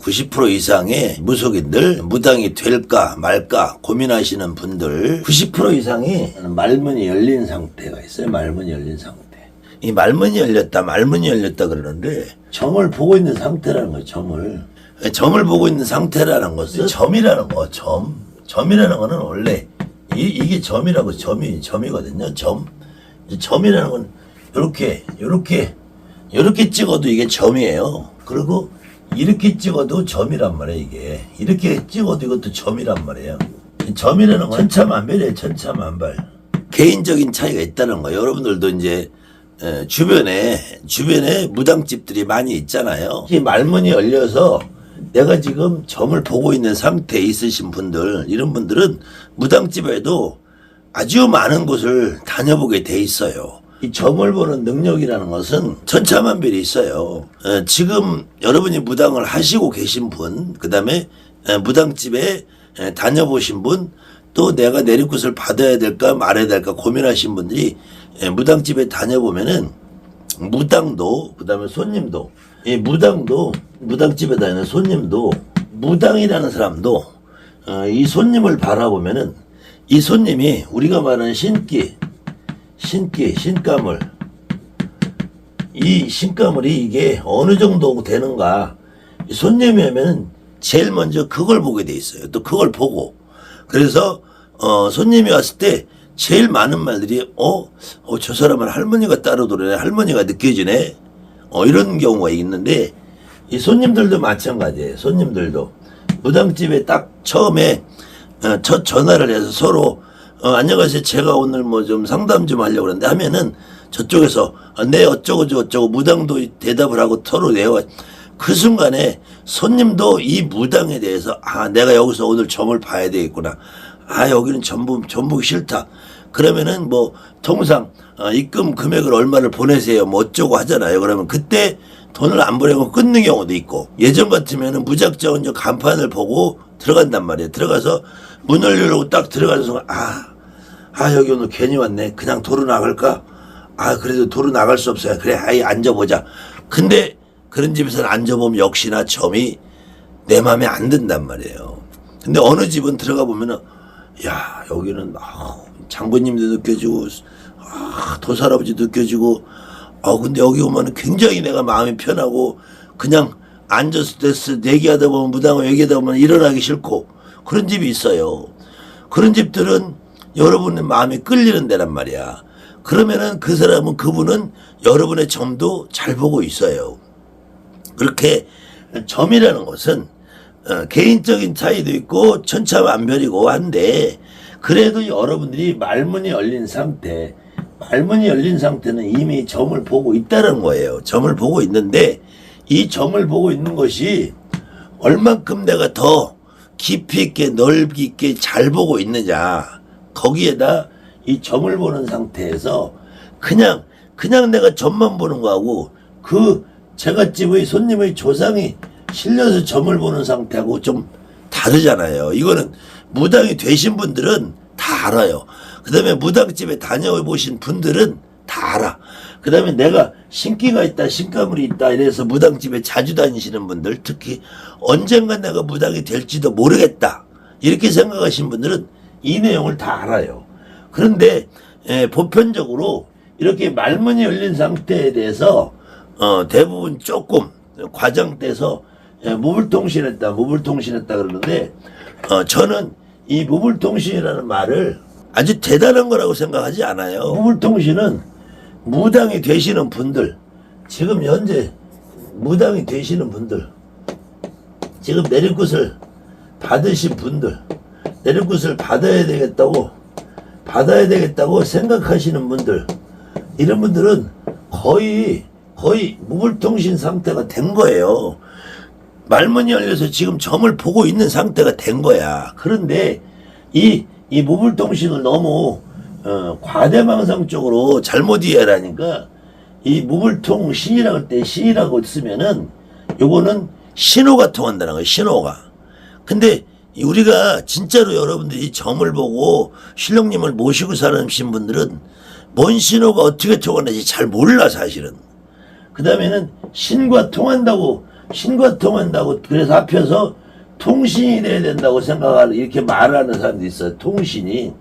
90% 이상의 무속인들 무당이 될까 말까 고민하시는 분들 90% 이상이 말문이 열린 상태가 있어요. 말문이 열린 상태. 이 말문이 열렸다 그러는데 점을 보고 있는 상태라는 거예요. 점을 보고 있는 상태라는 것은 점이라는 거. 점이라는 거는 원래 이게 점이라고 점이거든요. 점이라는 건 이렇게 찍어도 이게 점이에요. 그리고 이렇게 찍어도 점이란 말이에요. 이게 이렇게 찍어도 이것도 점이란 말이에요. 점이라는 건 천차만별이에요. 천차만별. 개인적인 차이가 있다는 거예요. 여러분들도 이제 주변에 무당집들이 많이 있잖아요. 이 말문이 열려서 내가 지금 점을 보고 있는 상태에 있으신 분들, 이런 분들은 무당집에도 아주 많은 곳을 다녀보게 돼 있어요. 이 점을 보는 능력이라는 것은 천차만별이 있어요. 지금 여러분이 무당을 하시고 계신 분, 그 다음에 무당집에 다녀보신 분, 또 내가 내리굿을 받아야 될까 말아야 될까 고민하신 분들이 무당집에 다녀보면은 무당도, 그 다음에 손님도, 이 무당도, 무당집에 다니는 손님도, 무당이라는 사람도 이 손님을 바라보면은 이 손님이 우리가 말하는 신가물, 이 신가물이 이게 어느 정도 되는가, 손님이 하면은 제일 먼저 그걸 보게 돼 있어요. 또 그걸 보고, 그래서 손님이 왔을 때 제일 많은 말들이 저 사람은 할머니가 따로 돌아네, 할머니가 느껴지네, 이런 경우가 있는데, 이 손님들도 마찬가지예요. 손님들도 무당집에 딱 처음에 첫 전화를 해서 서로 안녕하세요, 제가 오늘 뭐 좀 상담 좀 하려고 그러는데 하면은 저쪽에서 네 어쩌고 저쩌고 무당도 대답을 하고 서로 내와, 그 순간에 손님도 이 무당에 대해서 내가 여기서 오늘 점을 봐야 되겠구나, 여기는 점 보기 싫다, 그러면은 뭐 통상 입금 금액을 얼마를 보내세요 뭐 어쩌고 하잖아요. 그러면 그때 돈을 안 보내고 끊는 경우도 있고, 예전 같으면은 무작정 저 간판을 보고 들어간단 말이에요. 들어가서 문을 열고 딱 들어가는 순간 여기 오늘 괜히 왔네, 그냥 도로 나갈까, 그래도 도로 나갈 수 없어요, 그래 아예 앉아보자. 근데 그런 집에서는 앉아보면 역시나 점이 내 맘에 안 든단 말이에요. 근데 어느 집은 들어가 보면은 여기는 장군님도 느껴지고 도살아버지도 느껴지고, 근데 여기 오면은 굉장히 내가 마음이 편하고 그냥 앉아서 얘기하다 보면 무당하고 얘기하다 보면 일어나기 싫고, 그런 집이 있어요. 그런 집들은 여러분의 마음이 끌리는 데란 말이야. 그러면은 그분은 여러분의 점도 잘 보고 있어요. 그렇게 점이라는 것은 개인적인 차이도 있고 천차만별이고 한데, 그래도 여러분들이 말문이 열린 상태는 이미 점을 보고 있다는 거예요. 점을 보고 있는데, 이 점을 보고 있는 것이 얼만큼 내가 더 깊이 있게 넓이 있게 잘 보고 있느냐, 거기에다 이 점을 보는 상태에서 그냥 내가 점만 보는 거하고 그 제갓집의 손님의 조상이 실려서 점을 보는 상태하고 좀 다르잖아요. 이거는 무당이 되신 분들은 다 알아요. 그 다음에 무당집에 다녀보신 분들은 다 알아. 그 다음에 내가 신기가 있다, 신가물이 있다 이래서 무당집에 자주 다니시는 분들, 특히 언젠간 내가 무당이 될지도 모르겠다 이렇게 생각하신 분들은 이 내용을 다 알아요. 그런데 보편적으로 이렇게 말문이 열린 상태에 대해서 대부분 조금 과장돼서 무불통신했다 그러는데, 저는 이 무불통신이라는 말을 아주 대단한 거라고 생각하지 않아요. 무불통신은 무당이 되시는 분들, 지금 현재 무당이 되시는 분들, 지금 내리굿을 받으신 분들, 내리굿을 받아야 되겠다고 생각하시는 분들, 이런 분들은 거의 무불통신 상태가 된 거예요. 말문이 열려서 지금 점을 보고 있는 상태가 된 거야. 그런데 이 무불통신을 너무 과대망상적으로 잘못 이해하니까, 이 무불통신이라고 할 때 신이라고 쓰면은 요거는 신호가 통한다는 거예요. 신호가. 근데 우리가 진짜로 여러분들이 점을 보고 신령님을 모시고 사시는 분들은 뭔 신호가 어떻게 통하는지 잘 몰라 사실은. 그 다음에는 신과 통한다고 신과 통한다고 그래서 합해서 통신이 돼야 된다고 생각하는 이렇게 말하는 사람도 있어요. 통신이.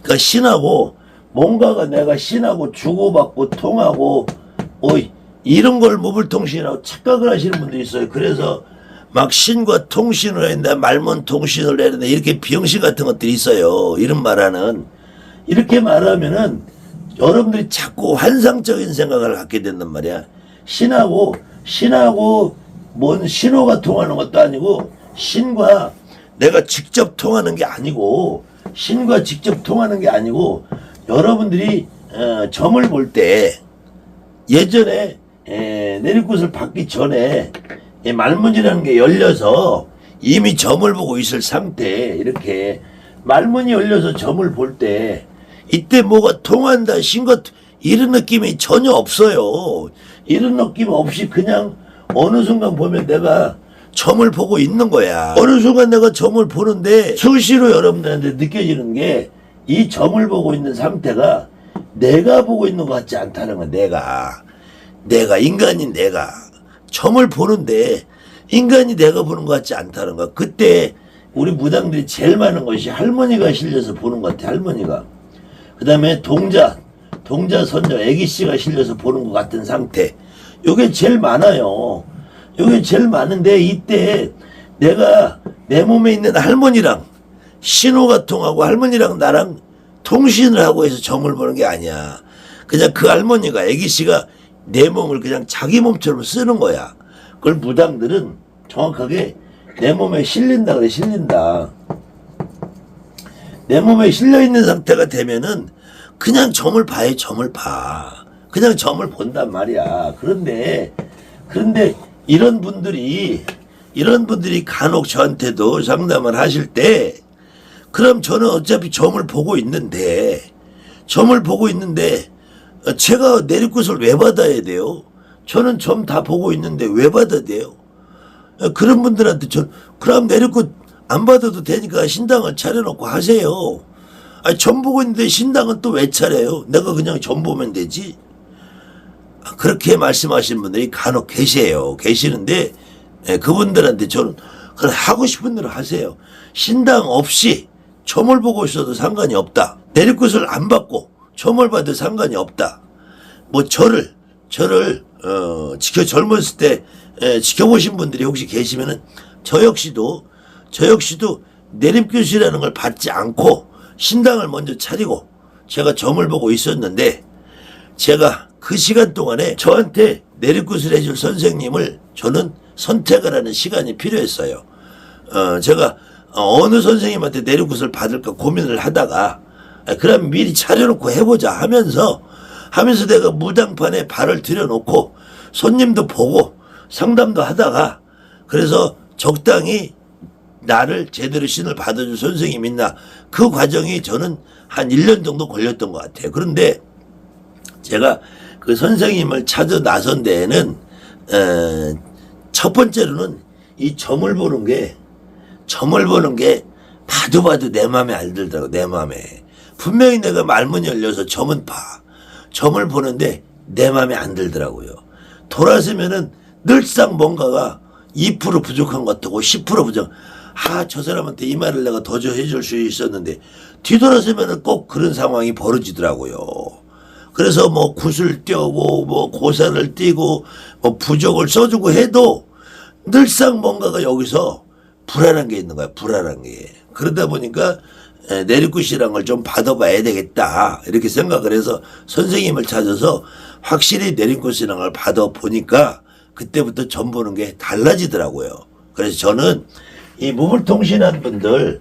그러니까 신하고 뭔가가 내가 신하고 주고받고 통하고 이런 걸 무불통신이라고 착각을 하시는 분들이 있어요. 그래서 막 신과 통신을 해야 된다, 말문 통신을 해야 된다, 이렇게 비형식 같은 것들이 있어요. 이런 말하는. 이렇게 말하면은 여러분들이 자꾸 환상적인 생각을 갖게 된단 말이야. 신하고 뭔 신호가 통하는 것도 아니고, 신과 내가 직접 통하는 게 아니고, 신과 직접 통하는 게 아니고, 여러분들이 점을 볼 때 예전에 내리꽃을 받기 전에 말문이라는 게 열려서 이미 점을 보고 있을 상태, 이렇게 말문이 열려서 점을 볼 때 이때 뭐가 통한다, 신과 이런 느낌이 전혀 없어요. 이런 느낌 없이 그냥 어느 순간 보면 내가 점을 보고 있는 거야. 어느 순간 내가 점을 보는데 수시로 여러분들한테 느껴지는 게 이 점을 보고 있는 상태가 내가 보고 있는 것 같지 않다는 거야. 내가 인간인 내가 점을 보는데 인간이 내가 보는 것 같지 않다는 거야. 그때 우리 무당들이 제일 많은 것이 할머니가 실려서 보는 것 같아. 할머니가. 그 다음에 동자 선녀 애기씨가 실려서 보는 것 같은 상태. 요게 제일 많아요. 요게 제일 많은데 이때 내가 내 몸에 있는 할머니랑 신호가 통하고 할머니랑 나랑 통신을 하고 해서 점을 보는 게 아니야. 그냥 그 할머니가 애기씨가 내 몸을 그냥 자기 몸처럼 쓰는 거야. 그걸 무당들은 정확하게 내 몸에 실린다 그래. 실린다. 내 몸에 실려있는 상태가 되면은 그냥 점을 봐요. 점을 봐. 그냥 점을 본단 말이야. 그런데 이런 분들이 간혹 저한테도 상담을 하실 때, 그럼 저는 어차피 점을 보고 있는데 제가 내리꽃을 왜 받아야 돼요? 저는 점 다 보고 있는데 왜 받아야 돼요? 그런 분들한테 그럼 내리꽃 안 받아도 되니까 신당을 차려놓고 하세요. 아니, 점 보고 있는데 신당은 또 왜 차려요? 내가 그냥 점 보면 되지. 그렇게 말씀하시는 분들이 간혹 계시는데 그분들한테 저는 그냥 하고 싶은 대로 하세요. 신당 없이 점을 보고 있어도 상관이 없다. 내리꽃을 안 받고 점을 봐도 상관이 없다. 뭐 저를 젊었을 때 지켜보신 분들이 혹시 계시면은 저 역시도 내림꽃이라는 걸 받지 않고 신당을 먼저 차리고 제가 점을 보고 있었는데, 제가 그 시간 동안에 저한테 내리꽃을 해줄 선생님을 저는 선택을 하는 시간이 필요했어요. 제가 어느 선생님한테 내리꽃을 받을까 고민을 하다가, 그럼 미리 차려놓고 해보자 하면서 내가 무당판에 발을 들여놓고 손님도 보고 상담도 하다가, 그래서 적당히 나를 제대로 신을 받아줄 선생님 있나, 그 과정이 저는 한 1년 정도 걸렸던 것 같아요. 그런데 제가 그 선생님을 찾아 나선 데에는 첫 번째로는 이 점을 보는 게 봐도 내 맘에 안 들더라고. 내 맘에 분명히 내가 말문이 열려서 점을 보는데 내 맘에 안 들더라고요. 돌아서면은 늘상 뭔가가 2% 부족한 것 같고 10% 부족. 저 사람한테 이 말을 내가 더 해줄 수 있었는데, 뒤돌아서면은 꼭 그런 상황이 벌어지더라고요. 그래서 뭐 굿을 떼고 뭐 고사를 띄고 뭐 부적을 써주고 해도 늘상 뭔가가 여기서 불안한 게 있는 거야. 불안한 게. 그러다 보니까 내리꽃이란 걸 좀 받아봐야 되겠다 이렇게 생각을 해서 선생님을 찾아서 확실히 내리꽃이란 걸 받아보니까 그때부터 점 보는 게 달라지더라고요. 그래서 저는 이 무불통신한 분들이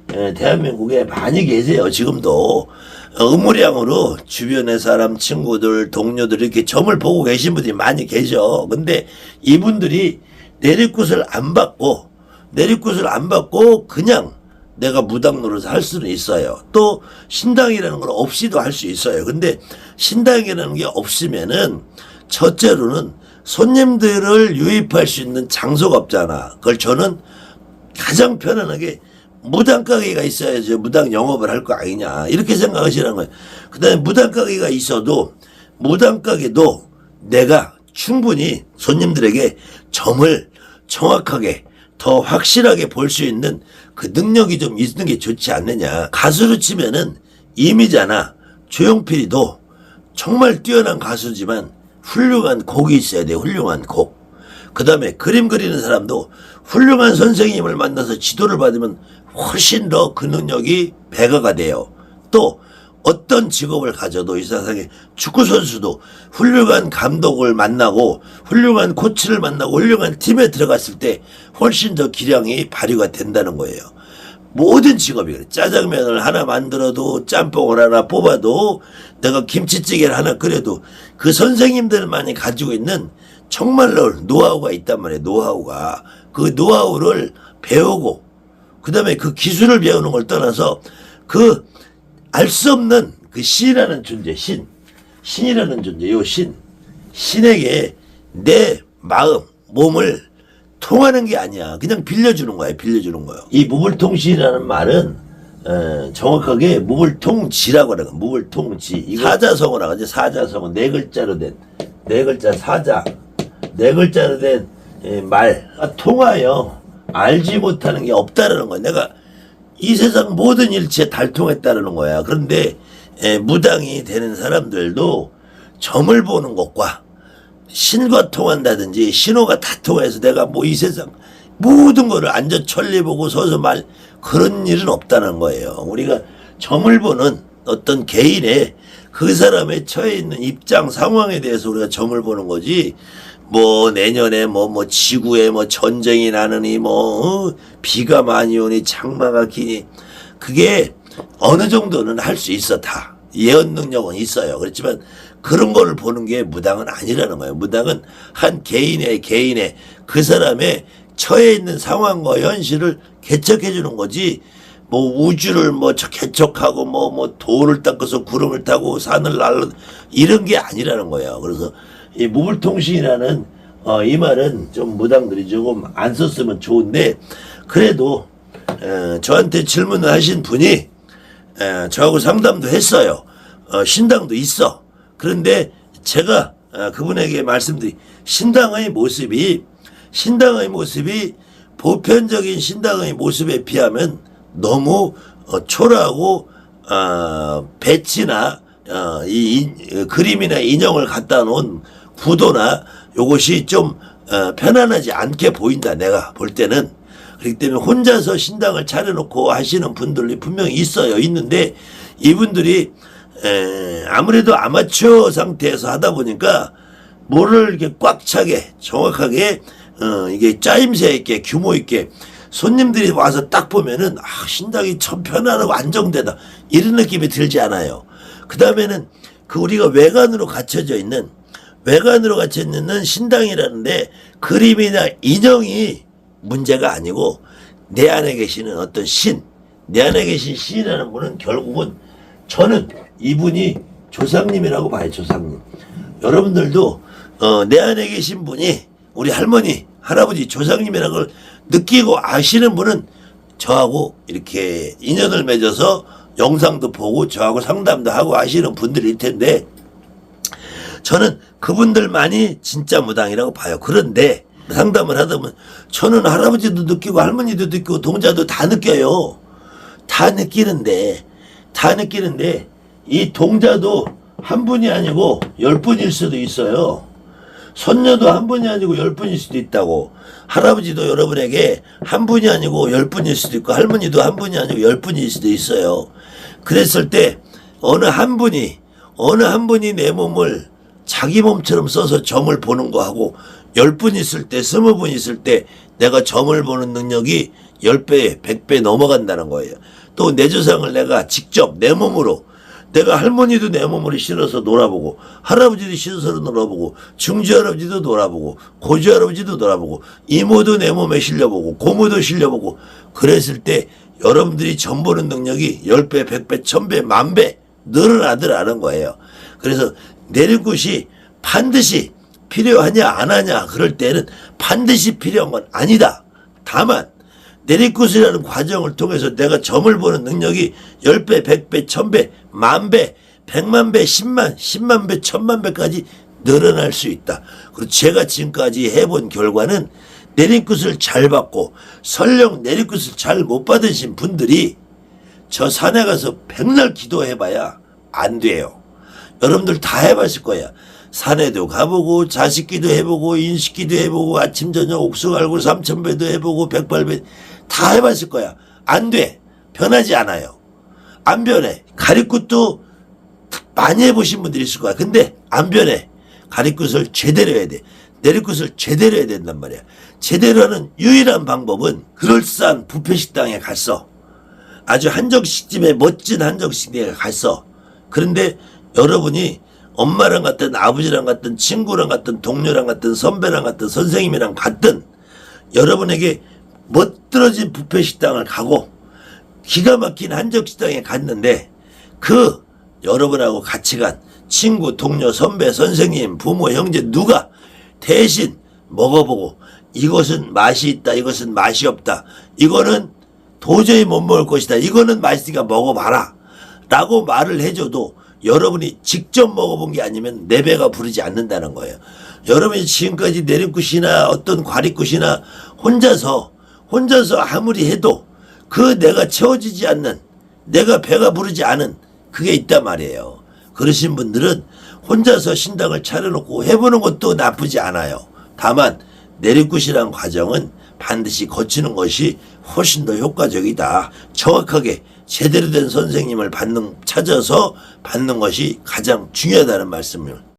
대한민국에 많이 계세요. 지금도 의무량으로 주변의 사람, 친구들, 동료들 이렇게 점을 보고 계신 분들이 많이 계셔. 근데 이분들이 내리꽃을 안 받고 그냥 내가 무당 노릇을 할 수는 있어요. 또 신당이라는 건 없이도 할 수 있어요. 근데 신당이라는 게 없으면은 첫째로는 손님들을 유입할 수 있는 장소가 없잖아. 그걸 저는 가장 편안하게 무당 가게가 있어야지 무당 영업을 할 거 아니냐 이렇게 생각하시라는 거예요. 그 다음에 무당 가게가 있어도 무당 가게도 내가 충분히 손님들에게 점을 정확하게 더 확실하게 볼 수 있는 그 능력이 좀 있는 게 좋지 않느냐. 가수로 치면은 이미자나 조용필이도 정말 뛰어난 가수지만 훌륭한 곡이 있어야 돼. 훌륭한 곡. 그 다음에 그림 그리는 사람도 훌륭한 선생님을 만나서 지도를 받으면 훨씬 더 그 능력이 배가가 돼요. 또 어떤 직업을 가져도 이 세상에 축구선수도 훌륭한 감독을 만나고 훌륭한 코치를 만나고 훌륭한 팀에 들어갔을 때 훨씬 더 기량이 발휘가 된다는 거예요. 모든 직업이 그래. 짜장면을 하나 만들어도 짬뽕을 하나 뽑아도 내가 김치찌개를 하나 끓여도 그 선생님들만이 가지고 있는 정말로 노하우가 있단 말이에요. 노하우가. 그 노하우를 배우고 그 다음에 그 기술을 배우는 걸 떠나서 그 알 수 없는 그 신이라는 존재, 신이라는 존재, 요 신에게 내 마음, 몸을 통하는 게 아니야. 그냥 빌려주는 거야, 빌려주는 거예요. 이 무불통신이라는 말은 정확하게 무불통지라고 하는 거야. 무불통지. 이거 사자성어라고 하지. 사자성어 네 글자로 된 사자 네 글자로 된 말 통하여 알지 못하는 게 없다라는 거야. 내가 이 세상 모든 일체에 달통했다는 거야. 그런데 무당이 되는 사람들도 점을 보는 것과 신과 통한다든지 신호가 다 통해서 내가 뭐 이 세상 모든 거를 앉아 천리 보고 서서 말 그런 일은 없다는 거예요. 우리가 점을 보는 어떤 개인의 그 사람의 처해 있는 입장 상황에 대해서 우리가 점을 보는 거지. 뭐 내년에 뭐 지구에 뭐 전쟁이 나느니 비가 많이 오니 장마가 기니 그게 어느 정도는 할 수 있어. 다 예언 능력은 있어요. 그렇지만 그런 거를 보는 게 무당은 아니라는 거예요. 무당은 한 개인의 그 사람의 처해 있는 상황과 현실을 개척해 주는 거지. 뭐 우주를 개척하고 뭐 돌을 닦아서 구름을 타고 산을 날라 이런 게 아니라는 거예요. 그래서 이 무불통신이라는 이 말은 좀 무당들이 조금 안 썼으면 좋은데 그래도 저한테 질문을 하신 분이 저하고 상담도 했어요. 신당도 있어. 그런데 제가 그분에게 말씀드린 신당의 모습이 보편적인 신당의 모습에 비하면 너무 초라하고 배치나 이 그림이나 인형을 갖다 놓은 구도나 요것이 좀 편안하지 않게 보인다. 내가 볼 때는. 그렇기 때문에 혼자서 신당을 차려놓고 하시는 분들이 분명히 있는데 이분들이 아무래도 아마추어 상태에서 하다 보니까 뭐를 이렇게 꽉 차게 정확하게 이게 짜임새 있게 규모 있게 손님들이 와서 딱 보면은 신당이 참 편안하고 안정되다 이런 느낌이 들지 않아요. 그 다음에는 그 우리가 외관으로 갇혀져 있는 신당이라는데 그림이나 인형이 문제가 아니고 내 안에 계시는 어떤 내 안에 계신 신이라는 분은 결국은 저는 이분이 조상님이라고 봐요. 조상님. 여러분들도 내 안에 계신 분이 우리 할머니, 할아버지, 조상님이라는 걸 느끼고 아시는 분은 저하고 이렇게 인연을 맺어서 영상도 보고 저하고 상담도 하고 아시는 분들일 텐데 저는 그분들만이 진짜 무당이라고 봐요. 그런데 상담을 하다 보면 저는 할아버지도 느끼고 할머니도 느끼고 동자도 다 느껴요. 다 느끼는데 이 동자도 한 분이 아니고 10분일 수도 있어요. 손녀도 한 분이 아니고 10분일 수도 있다고. 할아버지도 여러분에게 한 분이 아니고 10분일 수도 있고 할머니도 한 분이 아니고 10분일 수도 있어요. 그랬을 때 어느 한 분이 내 몸을 자기 몸처럼 써서 점을 보는 거하고 10분 있을 때 20분 있을 때 내가 점을 보는 능력이 10배 100배 넘어간다는 거예요. 또 내 조상을 내가 직접 내 몸으로 내가 할머니도 내 몸으로 실어서 놀아보고 할아버지도 실어서 놀아보고 중지할아버지도 놀아보고 고지할아버지도 놀아보고 이모도 내 몸에 실려보고 고모도 실려보고 그랬을 때 여러분들이 점 보는 능력이 10배 100배 1000배 10,000배 늘어나더라는 거예요. 그래서 내리굿이 반드시 필요하냐 안 하냐 그럴 때는 반드시 필요한 건 아니다. 다만 내리굿이라는 과정을 통해서 내가 점을 보는 능력이 10배, 100배, 1000배, 10,000배, 100만 배, 10만 배, 10,000배까지 늘어날 수 있다. 그리고 제가 지금까지 해본 결과는 내리굿을 잘 받고 설령 내리굿을 잘 못 받으신 분들이 저 산에 가서 백날 기도해봐야 안 돼요. 여러분들 다 해봤을 거야. 산에도 가보고 자식기도 해보고 인식기도 해보고 아침 저녁 옥수 갈고 삼천배도 해보고 백발배 다 해봤을 거야. 안 돼. 변하지 않아요. 안 변해. 가리굿도 많이 해보신 분들이 있을 거야. 근데 안 변해. 가리굿을 제대로 해야 돼. 내리굿을 제대로 해야 된단 말이야. 제대로 하는 유일한 방법은 그럴싸한 뷔페식당에 갔어. 아주 한정식집에 멋진 한정식당에 갔어. 그런데 여러분이 엄마랑 갔든 아버지랑 갔든 친구랑 갔든 동료랑 갔든 선배랑 갔든 선생님이랑 갔든 여러분에게 멋들어진 뷔페식당을 가고 기가 막힌 한정식당에 갔는데 그 여러분하고 같이 간 친구, 동료, 선배, 선생님, 부모, 형제 누가 대신 먹어보고 이것은 맛이 있다, 이것은 맛이 없다, 이거는 도저히 못 먹을 것이다, 이거는 맛있으니까 먹어봐라 라고 말을 해줘도 여러분이 직접 먹어본 게 아니면 내 배가 부르지 않는다는 거예요. 여러분이 지금까지 내리굿이나 어떤 과리굿이나 혼자서 아무리 해도 그 내가 채워지지 않는, 내가 배가 부르지 않은 그게 있단 말이에요. 그러신 분들은 혼자서 신당을 차려놓고 해보는 것도 나쁘지 않아요. 다만 내리굿이란 과정은 반드시 거치는 것이 훨씬 더 효과적이다. 정확하게 제대로 된 선생님을 찾아서 받는 것이 가장 중요하다는 말씀을